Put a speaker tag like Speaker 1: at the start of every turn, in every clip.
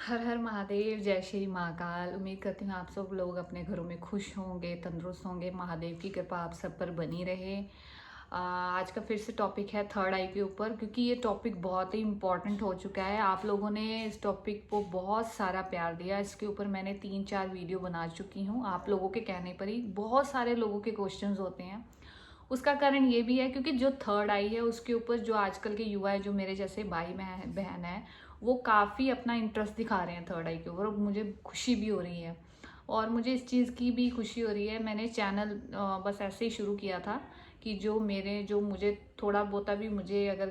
Speaker 1: हर हर महादेव, जय श्री महाकाल। उम्मीद करती हूँ आप सब लोग अपने घरों में खुश होंगे, तंदुरुस्त होंगे। महादेव की कृपा आप सब पर बनी रहे। आज का फिर से टॉपिक है थर्ड आई के ऊपर, क्योंकि ये टॉपिक बहुत ही इम्पॉर्टेंट हो चुका है। आप लोगों ने इस टॉपिक को बहुत सारा प्यार दिया। इसके ऊपर मैंने 3-4 वीडियो बना चुकी हूँ। आप लोगों के कहने पर ही बहुत सारे लोगों के क्वेश्चंस होते हैं। उसका कारण ये भी है क्योंकि जो थर्ड आई है उसके ऊपर जो आजकल के युवा है, जो मेरे जैसे भाई बहन है, वो काफ़ी अपना इंटरेस्ट दिखा रहे हैं थर्ड आई के ऊपर। और मुझे खुशी भी हो रही है और मुझे इस चीज़ की भी खुशी हो रही है। मैंने चैनल बस ऐसे ही शुरू किया था कि जो मुझे थोड़ा बहुता भी, मुझे अगर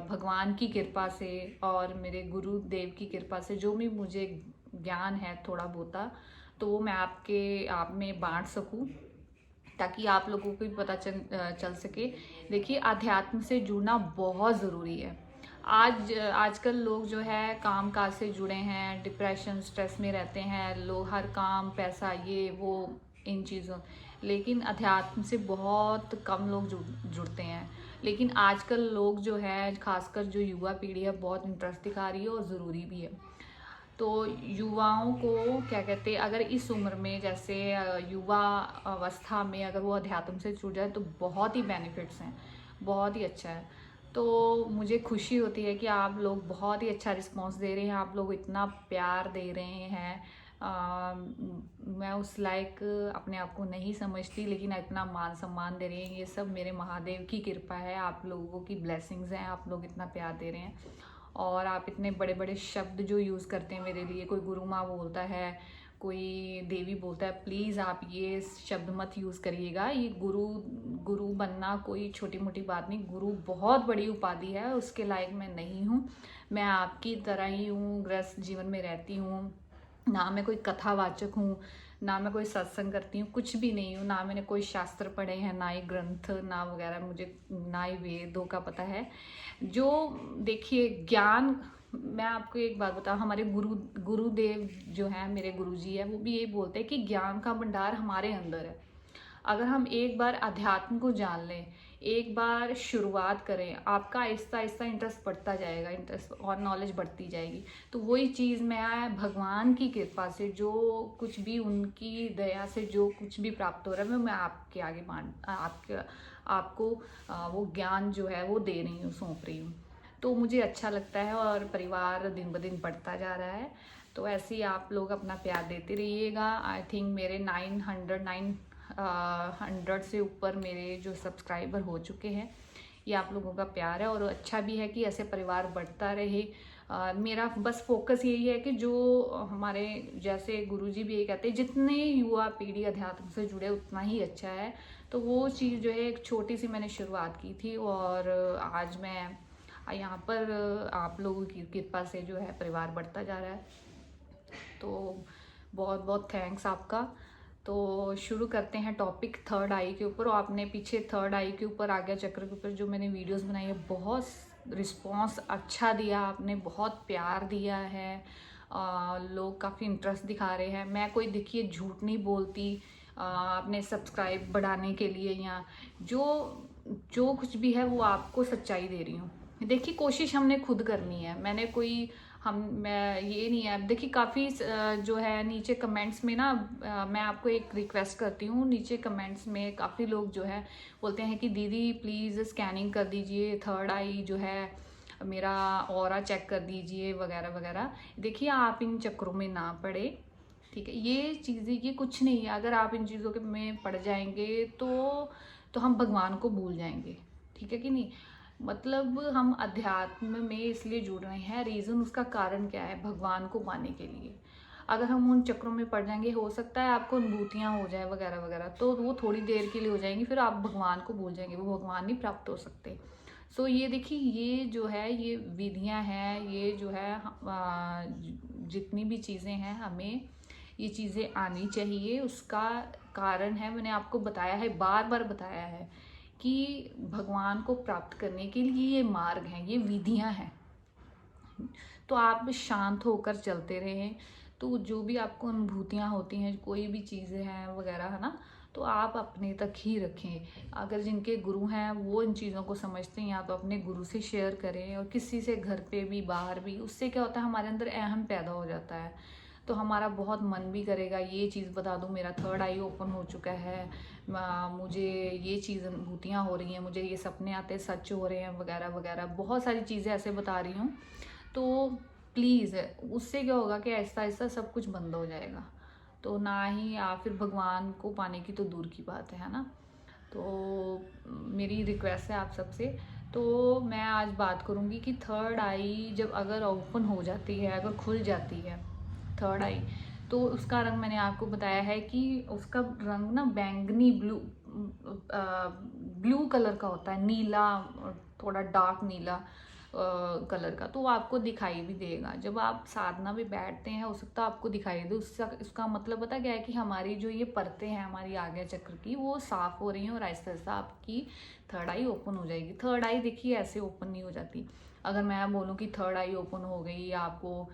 Speaker 1: भगवान की कृपा से और मेरे गुरुदेव की कृपा से जो भी मुझे ज्ञान है थोड़ा बहुता, तो वो मैं आप में बांट सकूं, ताकि आप लोगों को भी पता चल सके। देखिए, अध्यात्म से जुड़ना बहुत ज़रूरी है। आजकल लोग जो है काम काज से जुड़े हैं, डिप्रेशन स्ट्रेस में रहते हैं लोग, हर काम पैसा ये वो इन चीज़ों, लेकिन अध्यात्म से बहुत कम लोग जुड़ते हैं। लेकिन आजकल लोग जो है, खासकर जो युवा पीढ़ी है, बहुत इंटरेस्ट दिखा रही है और ज़रूरी भी है। तो युवाओं को क्या कहते हैं, अगर इस उम्र में जैसे युवा अवस्था में अगर वो अध्यात्म से जुड़ जाए तो बहुत ही बेनिफिट्स हैं, बहुत ही अच्छा है। तो मुझे खुशी होती है कि आप लोग बहुत ही अच्छा रिस्पांस दे रहे हैं, आप लोग इतना प्यार दे रहे हैं। मैं उस लायक अपने आप को नहीं समझती, लेकिन इतना मान सम्मान दे रहे हैं, ये सब मेरे महादेव की कृपा है, आप लोगों की ब्लेसिंग्स हैं। आप लोग इतना प्यार दे रहे हैं और आप इतने बड़े बड़े शब्द जो यूज़ करते हैं मेरे लिए, कोई गुरु माँ बोलता है, कोई देवी बोलता है, प्लीज़ आप ये शब्द मत यूज़ करिएगा। ये गुरु गुरु बनना कोई छोटी मोटी बात नहीं, गुरु बहुत बड़ी उपाधि है, उसके लायक मैं नहीं हूँ। मैं आपकी तरह ही हूँ, गृहस्थ जीवन में रहती हूँ, ना मैं कोई कथावाचक हूँ, ना मैं कोई सत्संग करती हूँ, कुछ भी नहीं हूँ। ना मैंने कोई शास्त्र पढ़े हैं, ना ही ग्रंथ, ना वगैरह, मुझे ना ही वेदों का पता है। जो देखिए ज्ञान, मैं आपको एक बात बताऊँ, हमारे गुरुदेव जो है, मेरे गुरुजी है, वो भी यही बोलते हैं कि ज्ञान का भंडार हमारे अंदर है। अगर हम एक बार अध्यात्म को जान लें, एक बार शुरुआत करें, आपका आहिस्ता आहिस्ता इंटरेस्ट बढ़ता जाएगा, इंटरेस्ट और नॉलेज बढ़ती जाएगी। तो वही चीज़ मैं भगवान की कृपा से, जो कुछ भी उनकी दया से जो कुछ भी प्राप्त हो रहा है, मैं आपके आगे आपको वो ज्ञान जो है वो दे रही हूँ, सौंप रही हूँ। तो मुझे अच्छा लगता है और परिवार दिन ब दिन बढ़ता जा रहा है। तो ऐसे ही आप लोग अपना प्यार देते रहिएगा। आई थिंक मेरे 900 से ऊपर मेरे जो सब्सक्राइबर हो चुके हैं। ये आप लोगों का प्यार है और अच्छा भी है कि ऐसे परिवार बढ़ता रहे। मेरा बस फोकस यही है कि जो हमारे जैसे गुरुजी भी यही कहते हैं, जितने युवा पीढ़ी अध्यात्म से जुड़े उतना ही अच्छा है। तो वो चीज़ जो है, एक छोटी सी मैंने शुरुआत की थी और आज मैं यहाँ पर आप लोगों की कृपा से जो है परिवार बढ़ता जा रहा है। तो बहुत बहुत थैंक्स आपका। तो शुरू करते हैं टॉपिक थर्ड आई के ऊपर। और आपने पीछे थर्ड आई के ऊपर, आज्ञा चक्र के ऊपर जो मैंने वीडियोस बनाई है, बहुत रिस्पांस अच्छा दिया आपने, बहुत प्यार दिया है। लोग काफ़ी इंटरेस्ट दिखा रहे हैं। मैं कोई देखिए झूठ नहीं बोलती अपने सब्सक्राइब बढ़ाने के लिए, या जो जो कुछ भी है वो आपको सच्चाई दे रही हूँ। देखिए, कोशिश हमने खुद करनी है। मैंने कोई हम मैं ये नहीं है। अब देखिए, काफ़ी जो है नीचे कमेंट्स में ना, मैं आपको एक रिक्वेस्ट करती हूँ, नीचे कमेंट्स में काफ़ी लोग जो है बोलते हैं कि दीदी प्लीज़ स्कैनिंग कर दीजिए, थर्ड आई जो है मेरा ऑरा चेक कर दीजिए, वगैरह वगैरह। देखिए, आप इन चक्करों में ना पड़े, ठीक है। ये चीज़ें, ये कुछ नहीं है। अगर आप इन चीज़ों के में पड़ जाएंगे तो हम भगवान को भूल जाएंगे, ठीक है कि नहीं। मतलब हम अध्यात्म में इसलिए जुड़ रहे हैं, रीज़न उसका कारण क्या है, भगवान को पाने के लिए। अगर हम उन चक्रों में पड़ जाएंगे, हो सकता है आपको अनुभूतियाँ हो जाए वगैरह वगैरह, तो वो थोड़ी देर के लिए हो जाएंगी, फिर आप भगवान को भूल जाएंगे, वो भगवान नहीं प्राप्त हो सकते। सो ये देखिए, ये जो है, ये विधियाँ हैं, ये जो है जितनी भी चीज़ें हैं, हमें ये चीज़ें आनी चाहिए। उसका कारण है, मैंने आपको बताया है, बार बार बताया है कि भगवान को प्राप्त करने के लिए ये मार्ग हैं, ये विधियां हैं। तो आप शांत होकर चलते रहें, तो जो भी आपको अनुभूतियां होती हैं, कोई भी चीज़ें हैं वगैरह, है ना, तो तो आप अपने तक ही रखें। अगर जिनके गुरु हैं वो इन चीज़ों को समझते हैं, या तो अपने गुरु से शेयर करें, और किसी से घर पे भी बाहर भी। उससे क्या होता है, हमारे अंदर अहम पैदा हो जाता है, तो हमारा बहुत मन भी करेगा ये चीज़ बता दूँ, मेरा थर्ड आई ओपन हो चुका है, मुझे ये चीज़ अनुभूतियाँ हो रही हैं, मुझे ये सपने आते सच हो रहे हैं, वगैरह वगैरह बहुत सारी चीज़ें ऐसे बता रही हूँ। तो प्लीज़, उससे क्या होगा कि आहिस्ता आहिस्ता सब कुछ बंद हो जाएगा। तो ना ही आप फिर भगवान को पाने की तो दूर की बात है ना। तो मेरी रिक्वेस्ट है आप सबसे। तो मैं आज बात करूँगी कि थर्ड आई जब अगर ओपन हो जाती है, अगर खुल जाती है थर्ड आई, तो उसका रंग मैंने आपको बताया है कि उसका रंग ना बैंगनी ब्लू कलर का होता है, नीला, थोड़ा डार्क नीला कलर का। तो वो आपको दिखाई भी देगा जब आप साधना में बैठते हैं, हो सकता है आपको दिखाई दे। उसका मतलब पता क्या है कि हमारी जो ये परतें हैं हमारी आज्ञा चक्र की, वो साफ हो रही हैं, और आहिस्ता आहिस्ता आपकी थर्ड आई ओपन हो जाएगी। थर्ड आई देखिए ऐसे ओपन नहीं हो जाती। अगर मैं बोलूँ कि थर्ड आई ओपन हो गई, आपको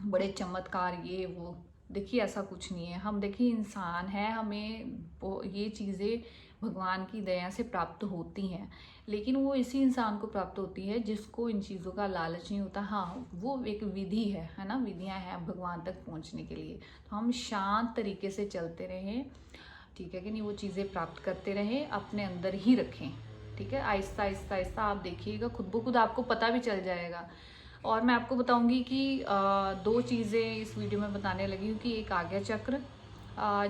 Speaker 1: बड़े चमत्कार ये वो, देखिए ऐसा कुछ नहीं है। हम देखिए इंसान है, हमें वो ये चीज़ें भगवान की दया से प्राप्त होती हैं, लेकिन वो इसी इंसान को प्राप्त होती है जिसको इन चीज़ों का लालच नहीं होता। हाँ, वो एक विधि है ना, विधियां हैं भगवान तक पहुंचने के लिए। तो हम शांत तरीके से चलते रहें, ठीक है कि नहीं, वो चीज़ें प्राप्त करते रहें, अपने अंदर ही रखें, ठीक है। आहिस्ता आहिस्ता आहिस्ता आप देखिएगा, खुद ब खुद आपको पता भी चल जाएगा। और मैं आपको बताऊंगी कि दो चीज़ें इस वीडियो में बताने लगी हूँ कि एक आज्ञा चक्र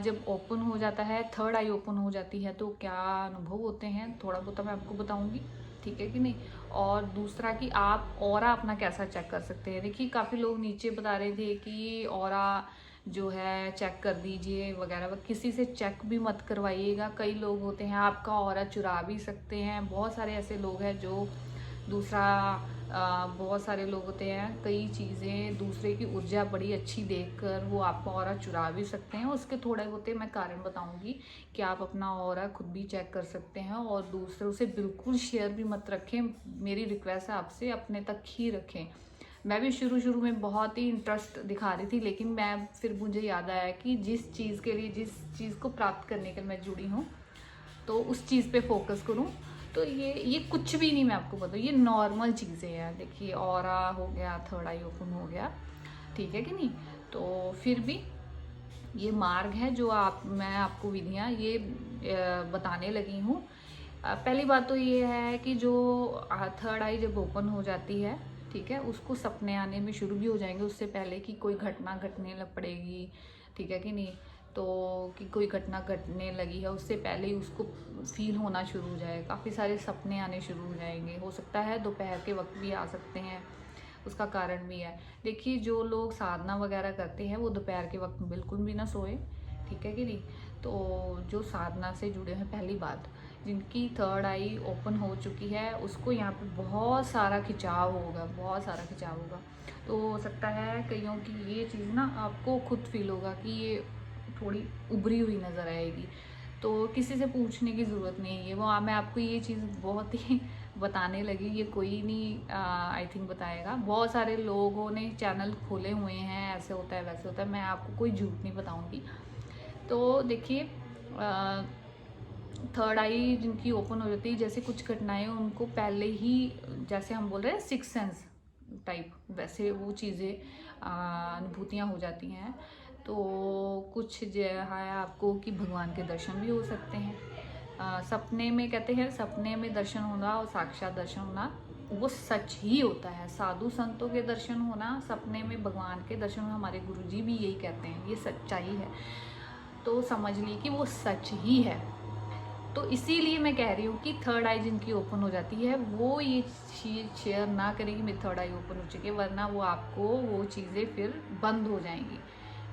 Speaker 1: जब ओपन हो जाता है, थर्ड आई ओपन हो जाती है, तो क्या अनुभव होते हैं, थोड़ा बहुत मैं आपको बताऊंगी, ठीक है कि नहीं। और दूसरा कि आप ऑरा अपना कैसा चेक कर सकते हैं। देखिए काफ़ी लोग नीचे बता रहे थे कि ऑरा जो है चेक कर दीजिए वगैरह, किसी से चेक भी मत करवाइएगा। कई लोग होते हैं आपका ऑरा चुरा भी सकते हैं, बहुत सारे ऐसे लोग हैं जो दूसरा बहुत सारे लोग होते हैं, कई चीज़ें दूसरे की ऊर्जा बड़ी अच्छी देखकर वो आपका ऑरा चुरा भी सकते हैं। उसके थोड़े होते मैं कारण बताऊंगी कि आप अपना ऑरा खुद भी चेक कर सकते हैं, और दूसरों से बिल्कुल शेयर भी मत रखें। मेरी रिक्वेस्ट है आपसे, अपने तक ही रखें। मैं भी शुरू में बहुत ही इंटरेस्ट दिखा रही थी, लेकिन मैं फिर मुझे याद आया कि जिस चीज़ के लिए, जिस चीज़ को प्राप्त करने के लिए मैं जुड़ी हूँ, तो उस चीज़ पे फोकस करूँ। तो ये कुछ भी नहीं, मैं आपको बताऊँ, ये नॉर्मल चीज़ें हैं। देखिए ऑरा हो गया, थर्ड आई ओपन हो गया, ठीक है कि नहीं। तो फिर भी ये मार्ग है जो मैं आपको विधियाँ ये बताने लगी हूँ। पहली बात तो ये है कि जो थर्ड आई जब ओपन हो जाती है, ठीक है, उसको सपने आने में शुरू भी हो जाएंगे उससे पहले कि कोई घटना घटने लग पड़ेगी, ठीक है कि नहीं। तो कि कोई घटना घटने लगी है, उससे पहले ही उसको फील होना शुरू हो जाएगा, काफ़ी सारे सपने आने शुरू हो जाएंगे। हो सकता है दोपहर के वक्त भी आ सकते हैं, उसका कारण भी है। देखिए जो लोग साधना वगैरह करते हैं वो दोपहर के वक्त बिल्कुल भी ना सोए, ठीक है कि नहीं। तो जो साधना से जुड़े हैं, पहली बात, जिनकी थर्ड आई ओपन हो चुकी है उसको यहाँ पे बहुत सारा खिंचाव होगा, बहुत सारा खिंचाव होगा। तो हो सकता है कईयों की ये चीज़ ना आपको खुद फील होगा कि ये थोड़ी उभरी हुई नज़र आएगी। तो किसी से पूछने की ज़रूरत नहीं है, वो मैं आपको ये चीज़ बहुत ही बताने लगी, ये कोई नहीं आई थिंक बताएगा। बहुत सारे लोगों ने चैनल खोले हुए हैं, ऐसे होता है वैसे होता है, मैं आपको कोई झूठ नहीं बताऊंगी। तो देखिए थर्ड आई जिनकी ओपन हो जाती है, जैसे कुछ घटनाएं उनको पहले ही, जैसे हम बोल रहे हैं सिक्स सेंस टाइप, वैसे वो चीज़ें अनुभूतियाँ हो जाती हैं। तो कुछ जो है आपको कि भगवान के दर्शन भी हो सकते हैं सपने में। कहते हैं सपने में दर्शन होना और साक्षात दर्शन होना वो सच ही होता है। साधु संतों के दर्शन होना, सपने में भगवान के दर्शन होना, हमारे गुरुजी भी यही कहते हैं, ये सच्चाई है। तो समझ ली कि वो सच ही है। तो इसीलिए मैं कह रही हूँ कि थर्ड आई जिनकी ओपन हो जाती है वो ये चीज़ शेयर ना करें कि मेरी थर्ड आई ओपन हो चुकी है, वरना वो आपको वो चीज़ें फिर बंद हो जाएंगी,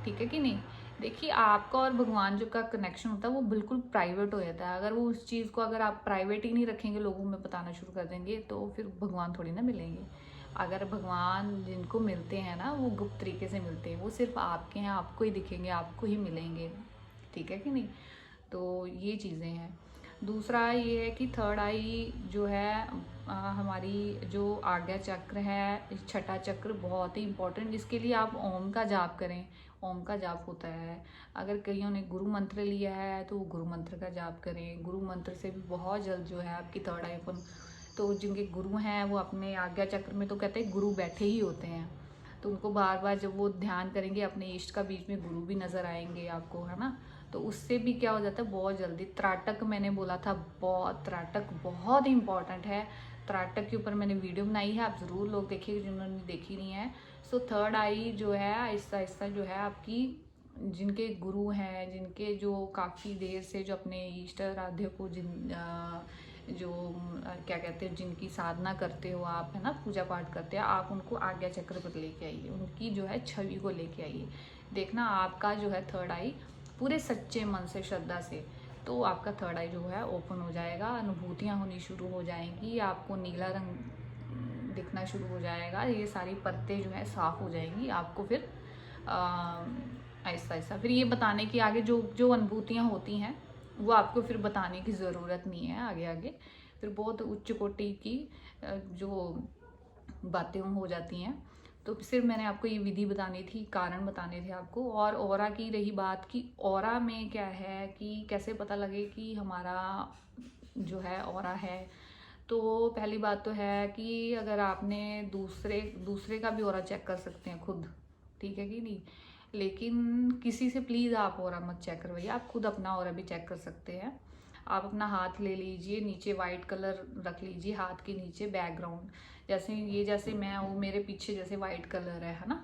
Speaker 1: ठीक है कि नहीं। देखिए आपका और भगवान जो का कनेक्शन होता है वो बिल्कुल प्राइवेट हो जाता है। अगर वो उस चीज़ को अगर आप प्राइवेट ही नहीं रखेंगे, लोगों में बताना शुरू कर देंगे, तो फिर भगवान थोड़ी ना मिलेंगे। अगर भगवान जिनको मिलते हैं ना वो गुप्त तरीके से मिलते हैं, वो सिर्फ आपके हैं, आपको ही दिखेंगे, आपको ही मिलेंगे, ठीक है कि नहीं। तो ये चीज़ें हैं। दूसरा ये है कि थर्ड आई जो है हमारी जो आज्ञा चक्र है, छठा चक्र बहुत ही इम्पोर्टेंट, जिसके लिए आप ओम का जाप करें। ओम का जाप होता है। अगर कईयों ने गुरु मंत्र लिया है तो वो गुरु मंत्र का जाप करें। गुरु मंत्र से भी बहुत जल्द जो है आपकी थर्ड आई ओपन। तो जिनके गुरु हैं वो अपने आज्ञा चक्र में, तो कहते हैं गुरु बैठे ही होते हैं, तो उनको बार बार जब वो ध्यान करेंगे अपने इष्ट का, बीच में गुरु भी नज़र आएंगे आपको, है ना। तो उससे भी क्या हो जाता है बहुत जल्दी। त्राटक मैंने बोला था, बहुत त्राटक बहुत इंपॉर्टेंट है। त्राटक के ऊपर मैंने वीडियो बनाई है, आप ज़रूर लोग देखिए जिन्होंने देखी नहीं है। सो थर्ड आई जो है आहिस्ता आहिस्ता जो है आपकी, जिनके गुरु हैं, जिनके जो काफ़ी देर से जो अपने इष्ट आराध्य को जो क्या कहते हैं, जिनकी साधना करते हो आप, है ना, पूजा पाठ करते हैं आप, उनको आज्ञा चक्र पर लेके आइए, उनकी जो है छवि को लेके आइए। देखना आपका जो है थर्ड आई पूरे सच्चे मन से, श्रद्धा से, तो आपका थर्ड आई जो है ओपन हो जाएगा, अनुभूतियाँ होनी शुरू हो जाएंगी, आपको नीला रंग दिखना शुरू हो जाएगा, ये सारी परतें जो है साफ हो जाएंगी आपको। फिर आहिस्ता आहिस्ता फिर ये बताने की आगे जो जो अनुभूतियाँ होती हैं वो आपको फिर बताने की ज़रूरत नहीं है आगे आगे। फिर बहुत उच्च कोटि की जो बातें हो जाती हैं। तो सिर्फ मैंने आपको ये विधि बतानी थी, कारण बताने थे आपको। और ऑरा की रही बात कि ऑरा में क्या है कि कैसे पता लगे कि हमारा जो है ऑरा है, तो पहली बात तो है कि अगर आपने दूसरे का भी ऑरा चेक कर सकते हैं खुद, ठीक है कि नहीं, लेकिन किसी से प्लीज़ आप ऑरा मत चेक करवाइए, आप खुद अपना ऑरा भी चेक कर सकते हैं। आप अपना हाथ ले लीजिए, नीचे वाइट कलर रख लीजिए हाथ के नीचे, बैकग्राउंड जैसे मैं हूँ, मेरे पीछे जैसे वाइट कलर है ना,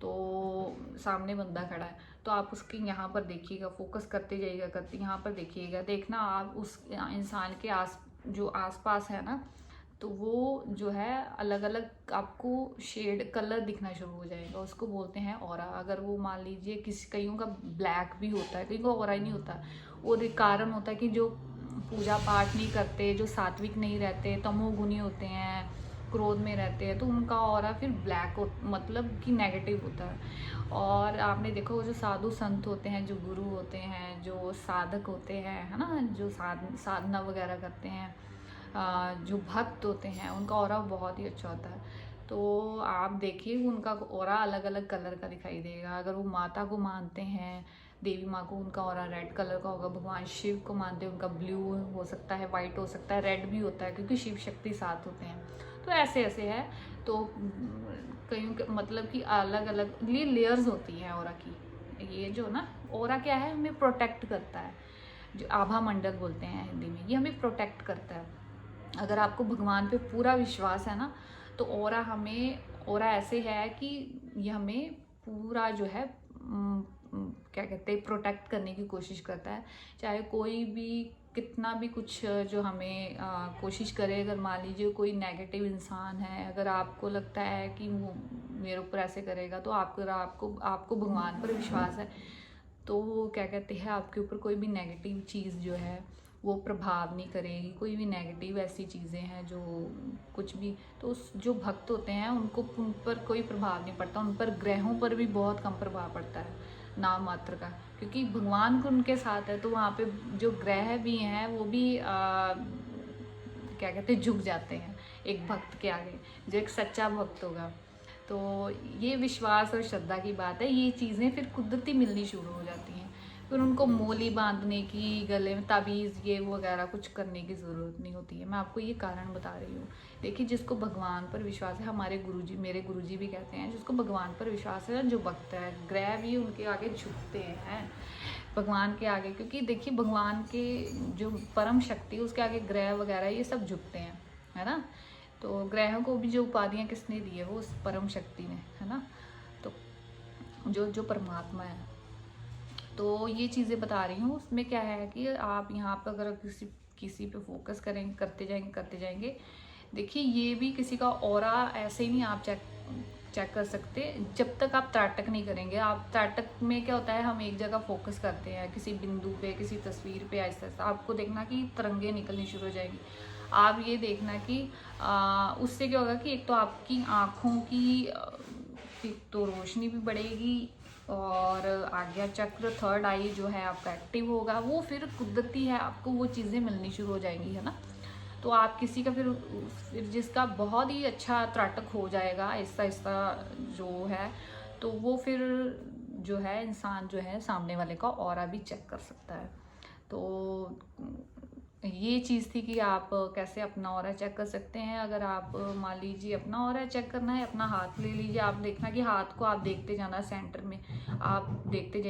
Speaker 1: तो सामने बंदा खड़ा है, तो आप उसके यहाँ पर देखिएगा, फोकस करते जाइएगा, करते यहाँ पर देखिएगा, देखना आप उस इंसान के आस पास है ना, तो वो जो है अलग अलग आपको शेड कलर दिखना शुरू हो जाएगा, उसको बोलते हैं ऑरा। अगर वो मान लीजिए कईयों का ब्लैक भी होता है, कईयों का ऑरा ही नहीं होता, और कारण होता है कि जो पूजा पाठ नहीं करते, जो सात्विक नहीं रहते, तमोगुनी होते हैं, क्रोध में रहते हैं, तो उनका ऑरा फिर ब्लैक मतलब कि नेगेटिव होता है। और आपने देखा वो जो साधु संत होते हैं, जो गुरु होते हैं, जो साधक होते हैं, है ना, जो साधना वगैरह करते हैं, जो भक्त होते हैं, उनका ऑरा बहुत ही अच्छा होता है। तो आप देखिए उनका ऑरा अलग अलग कलर का दिखाई देगा। अगर वो माता को मानते हैं, देवी माँ को, उनका ऑरा रेड कलर का होगा। भगवान शिव को मानते हैं, उनका ब्लू हो सकता है, वाइट हो सकता है, रेड भी होता है, क्योंकि शिव शक्ति साथ होते हैं। तो ऐसे ऐसे है। तो कहीं मतलब कि अलग अलग ये लेयर्स होती हैं ऑरा की। ये जो ना ऑरा क्या है, हमें प्रोटेक्ट करता है, जो आभा मंडल बोलते हैं हिंदी में, ये हमें प्रोटेक्ट करता है। अगर आपको भगवान पे पूरा विश्वास है ना, तो ऑरा ऐसे है कि ये हमें पूरा जो है क्या कहते हैं, प्रोटेक्ट करने की कोशिश करता है। चाहे कोई भी कितना भी कुछ जो हमें कोशिश करे, अगर मान लीजिए कोई नेगेटिव इंसान है, अगर आपको लगता है कि वो मेरे ऊपर ऐसे करेगा, तो आपको भगवान पर विश्वास है, तो वो क्या कहते हैं, आपके ऊपर कोई भी नेगेटिव चीज़ जो है वो प्रभाव नहीं करेगी। कोई भी नेगेटिव ऐसी चीज़ें हैं जो कुछ भी, तो जो भक्त होते हैं उनको उन पर कोई प्रभाव नहीं पड़ता, उन पर ग्रहों पर भी बहुत कम प्रभाव पड़ता है, नाम मात्र का, क्योंकि भगवान को उनके साथ है। तो वहाँ पे जो ग्रह भी हैं वो भी क्या कहते हैं, झुक जाते हैं एक भक्त के आगे, जो एक सच्चा भक्त होगा। तो ये विश्वास और श्रद्धा की बात है। ये चीज़ें फिर कुदरती मिलनी शुरू हो जाती हैं, फिर उनको मोली बांधने की, गले में ताबीज़ ये वगैरह कुछ करने की ज़रूरत नहीं होती है। मैं आपको ये कारण बता रही हूँ। देखिए जिसको भगवान पर विश्वास है, हमारे गुरुजी, मेरे गुरुजी भी कहते हैं, जिसको भगवान पर विश्वास है, जो भक्त है, ग्रह भी उनके आगे झुकते हैं भगवान के आगे, क्योंकि देखिए भगवान के जो परम शक्ति, उसके आगे ग्रह वगैरह ये सब झुकते हैं, है ना। तो ग्रहों को भी जो उपाधियाँ किसने दी है, वो उस परम शक्ति ने, है ना। तो जो परमात्मा है। तो ये चीज़ें बता रही हूँ। उसमें क्या है कि आप यहाँ पर अगर किसी पे फोकस करेंगे, करते जाएंगे, देखिए ये भी किसी का ऑरा ऐसे ही नहीं आप चेक कर सकते जब तक आप त्राटक नहीं करेंगे। आप त्राटक में क्या होता है, हम एक जगह फोकस करते हैं किसी बिंदु पे, किसी तस्वीर पे, ऐसा ऐसा आपको देखना कि तरंगे निकलनी शुरू हो जाएंगी। आप ये देखना कि उससे क्या होगा कि एक तो आपकी आँखों की तो रोशनी भी बढ़ेगी, और आज्ञा चक्र, थर्ड आई जो है आपका एक्टिव होगा, वो फिर कुदरती है, आपको वो चीज़ें मिलनी शुरू हो जाएंगी, है ना। तो आप किसी का फिर जिसका बहुत ही अच्छा त्राटक हो जाएगा आहिस्ता आहिस्ता जो है, तो वो फिर जो है इंसान जो है सामने वाले का ऑरा भी चेक कर सकता है। तो ये चीज़ थी कि आप कैसे अपना ऑरा चेक कर सकते हैं। अगर आप मान लीजिए अपना ऑरा चेक करना है, अपना हाथ ले लीजिए, आप देखना कि हाथ को आप देखते जाना सेंटर में, आप देखते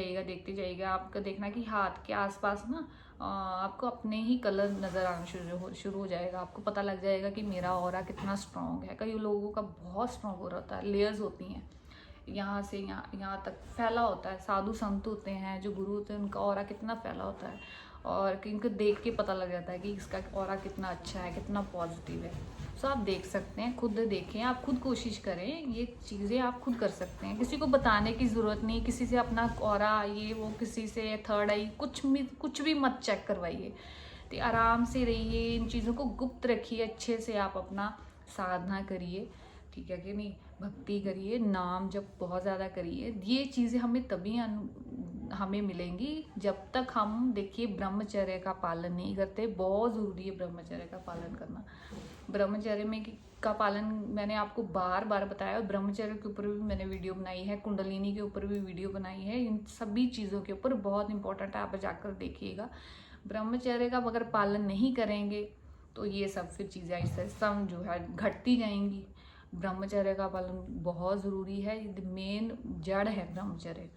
Speaker 1: जाइएगा, आपका देखना कि हाथ के आसपास ना आपको अपने ही कलर नज़र आना शुरू हो जाएगा। आपको पता लग जाएगा कि मेरा ऑरा कितना स्ट्रॉन्ग है। कई लोगों का बहुत स्ट्रॉन्ग हो रहा है, लेयर्स होती हैं, यहाँ से यहाँ तक फैला होता है। साधु संत होते हैं, जो गुरु होते हैं, उनका ऑरा कितना फैला होता है, और इनको देख के पता लग जाता है कि इसका ऑरा कितना अच्छा है, कितना पॉजिटिव है। सो आप देख सकते हैं, खुद देखें, आप खुद कोशिश करें, ये चीज़ें आप खुद कर सकते हैं। किसी को बताने की ज़रूरत नहीं, किसी से अपना ऑरा ये वो, किसी से थर्ड आई कुछ भी मत चेक करवाइए। तो आराम से रहिए, इन चीज़ों को गुप्त रखिए, अच्छे से आप अपना साधना करिए, ठीक है कि नहीं, भक्ति करिए, नाम जब बहुत ज़्यादा करिए। ये चीज़ें हमें तभी हमें मिलेंगी जब तक हम देखिए ब्रह्मचर्य का पालन नहीं करते। बहुत ज़रूरी है ब्रह्मचर्य का पालन करना। ब्रह्मचर्य में का पालन मैंने आपको बार बार बताया, और ब्रह्मचर्य के ऊपर भी मैंने वीडियो बनाई है, कुंडलिनी के ऊपर भी वीडियो बनाई है। इन सभी चीज़ों के ऊपर बहुत इंपॉर्टेंट है, आप जाकर देखिएगा। ब्रह्मचर्य का अगर पालन नहीं करेंगे तो ये सब फिर चीज़ें ऐसा जो है घटती जाएंगी। ब्रह्मचर्य का पालन बहुत ज़रूरी है, मेन जड़ है ब्रह्मचर्य,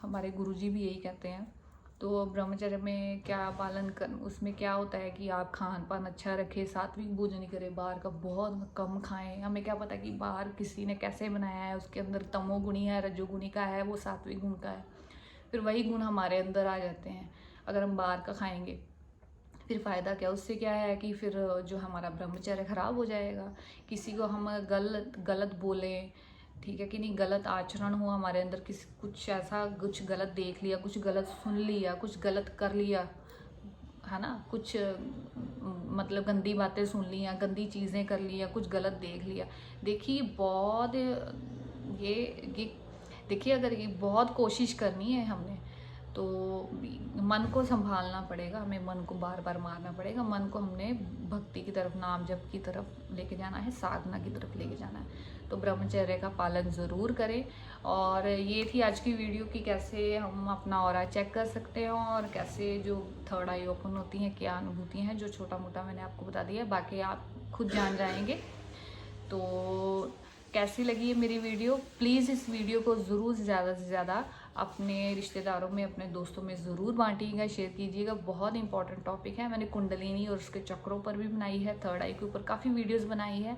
Speaker 1: हमारे गुरुजी भी यही कहते हैं। तो ब्रह्मचर्य में क्या पालन कर, उसमें क्या होता है कि आप खान पान अच्छा रखें, सात्विक भोजन करें, बाहर का बहुत कम खाएं। हमें क्या पता कि बाहर किसी ने कैसे बनाया है, उसके अंदर तमोगुणी है, रजोगुणी का है, वो सात्विक गुण का है, फिर वही गुण हमारे अंदर आ जाते हैं अगर हम बाहर का खाएंगे। फिर फ़ायदा क्या, उससे क्या है कि फिर जो हमारा ब्रह्मचर्य ख़राब हो जाएगा। किसी को हम गलत बोलें, ठीक है कि नहीं, गलत आचरण हो हमारे अंदर, किसी कुछ गलत देख लिया, कुछ गलत सुन लिया, कुछ गलत कर लिया, है ना, कुछ मतलब गंदी बातें सुन लिया, गंदी चीज़ें कर लिया, कुछ गलत देख लिया। देखिए बहुत ये देखिए, अगर ये बहुत कोशिश करनी है हमने, तो मन को संभालना पड़ेगा, हमें मन को बार बार मारना पड़ेगा। मन को हमने भक्ति की तरफ, नाम जप की तरफ लेके जाना है, साधना की तरफ लेके जाना है। तो ब्रह्मचर्य का पालन ज़रूर करें। और ये थी आज की वीडियो कि कैसे हम अपना ऑरा चेक कर सकते हैं, और कैसे जो थर्ड आई ओपन होती हैं, क्या अनुभूतियाँ हैं, जो छोटा मोटा मैंने आपको बता दिया, बाकी आप खुद जान जाएंगे। तो कैसी लगी है मेरी वीडियो, प्लीज़ इस वीडियो को ज़रूर ज़्यादा से ज़्यादा अपने रिश्तेदारों में, अपने दोस्तों में ज़रूर बांटिएगा, शेयर कीजिएगा। बहुत इंपॉर्टेंट टॉपिक है। मैंने कुंडलिनी और उसके चक्रों पर भी बनाई है, थर्ड आई के ऊपर काफ़ी वीडियोस बनाई है।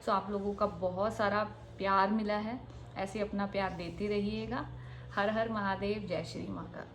Speaker 1: सो आप लोगों का बहुत सारा प्यार मिला है, ऐसे अपना प्यार देते रहिएगा। हर हर महादेव, जय श्री माता।